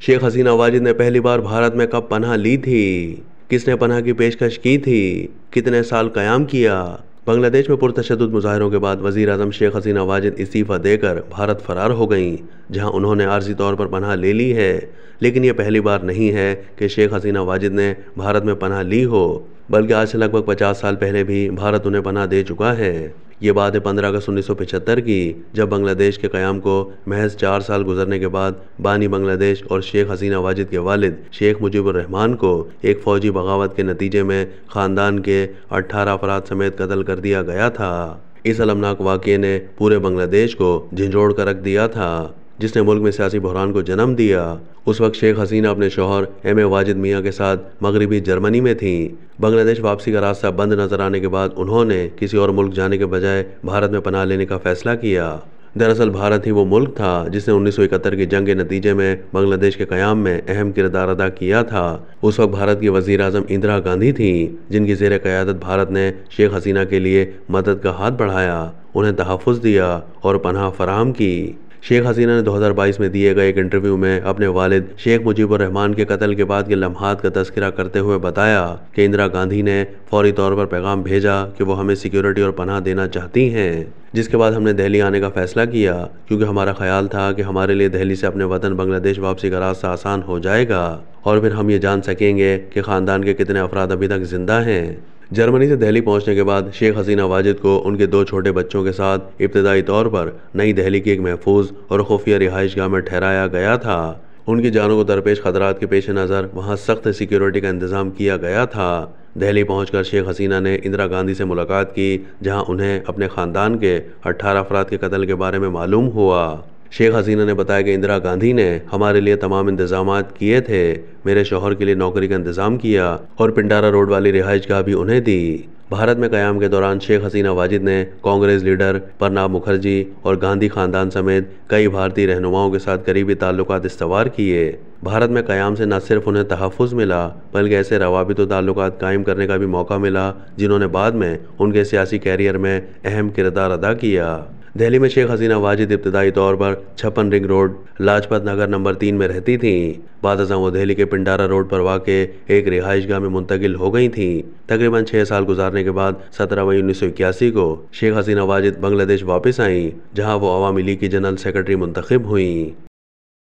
शेख हसीना वाजिद ने पहली बार भारत में कब पनाह ली थी? किसने पनाह की पेशकश की थी? कितने साल क़याम किया? बांग्लादेश में पुरतशद्दुद मुजाहरों के बाद वज़ीर आज़म शेख हसीना वाजिद इस्तीफ़ा देकर भारत फ़रार हो गईं, जहां उन्होंने आर्जी तौर पर पनाह ले ली है। लेकिन यह पहली बार नहीं है कि शेख हसीना वाजिद ने भारत में पनाह ली हो, बल्कि आज से लगभग 50 साल पहले भी भारत उन्हें पनाह दे चुका है। ये बात है 15 अगस्त 1975 की, जब बांग्लादेश के क़याम को महज 4 साल गुजरने के बाद बानी बांग्लादेश और शेख हसीना वाजिद के वालिद शेख मुजीबुर रहमान को एक फ़ौजी बगावत के नतीजे में ख़ानदान के 18 अफराद समेत कत्ल कर दिया गया था। इस अलमनाक वाक़ये ने पूरे बांग्लादेश को झंझोड़ कर रख दिया था, जिसने मुल्क में सियासी बहरान को जन्म दिया। उस वक्त शेख हसीना अपने शौहर M.A. वाजिद मियाँ के साथ मगरबी जर्मनी में थीं। बांग्लादेश वापसी का रास्ता बंद नजर आने के बाद उन्होंने किसी और मुल्क जाने के बजाय भारत में पनाह लेने का फैसला किया। दरअसल भारत ही वो मुल्क था जिसने 1971 की जंग के नतीजे में बांग्लादेश के क़याम में अहम किरदार अदा किया था। उस वक्त भारत की वज़ीर आज़म इंदिरा गांधी थीं, जिनकी ज़ेर क़यादत भारत ने शेख हसीना के लिए मदद का हाथ बढ़ाया, उन्हें तहफ़्फ़ुज़ दिया और पनाह फराहम की। शेख हसीना ने 2022 में दिए गए एक इंटरव्यू में अपने वालिद शेख मुजीबुर रहमान के कत्ल के बाद के लम्हात का तज़किरा करते हुए बताया कि इंदिरा गांधी ने फौरी तौर पर पैगाम भेजा कि वो हमें सिक्योरिटी और पनाह देना चाहती हैं, जिसके बाद हमने दिल्ली आने का फ़ैसला किया, क्योंकि हमारा ख्याल था कि हमारे लिए दिल्ली से अपने वतन बांग्लादेश वापसी का रास्ता आसान हो जाएगा और फिर हम ये जान सकेंगे कि ख़ानदान के कितने अफराद अभी तक ज़िंदा हैं। जर्मनी से दिल्ली पहुंचने के बाद शेख हसीना वाजिद को उनके 2 छोटे बच्चों के साथ इब्तदाई तौर पर नई दिल्ली की एक महफूज और खुफिया रिहाइशगाह में ठहराया गया था। उनकी जानों को दरपेश खतरात के पेश नज़र वहां सख्त सिक्योरिटी का इंतज़ाम किया गया था। दिल्ली पहुंचकर शेख हसीना ने इंदिरा गांधी से मुलाकात की, जहां उन्हें अपने ख़ानदान के 18 अफराद के कत्ल के बारे में मालूम हुआ। शेख हसीना ने बताया कि इंदिरा गांधी ने हमारे लिए तमाम इंतजामात किए थे, मेरे शौहर के लिए नौकरी का इंतज़ाम किया और पिंडारा रोड वाली रिहाइशगाह भी उन्हें दी। भारत में क़याम के दौरान शेख हसीना वाजिद ने कांग्रेस लीडर प्रणब मुखर्जी और गांधी ख़ानदान समेत कई भारतीय रहनुमाओं के साथ करीबी ताल्लुकात इस्तवार किए। भारत में क़याम से न सिर्फ उन्हें तहफ़्फ़ुज़ मिला, बल्कि ऐसे रवाबित व ताल्लुकात कायम करने का भी मौका मिला जिन्होंने बाद में उनके सियासी कैरियर में अहम किरदार अदा किया। दिल्ली में शेख हसीना वाजिद इब्तदाई तौर पर 56 ring road Lajpat Nagar number 3 में रहती थीं। बाद अज़ां वो दिल्ली के पिंडारा रोड पर वाक़े एक रिहाइशगाह में मुंतकिल हो गई थीं। तकरीबन 6 साल गुजारने के बाद 17 मई 1981 को शेख हसीना वाजिद बांग्लादेश वापस आईं, जहां वो अवामी लीग की जनरल सेक्रेटरी मुंतखब हुईं।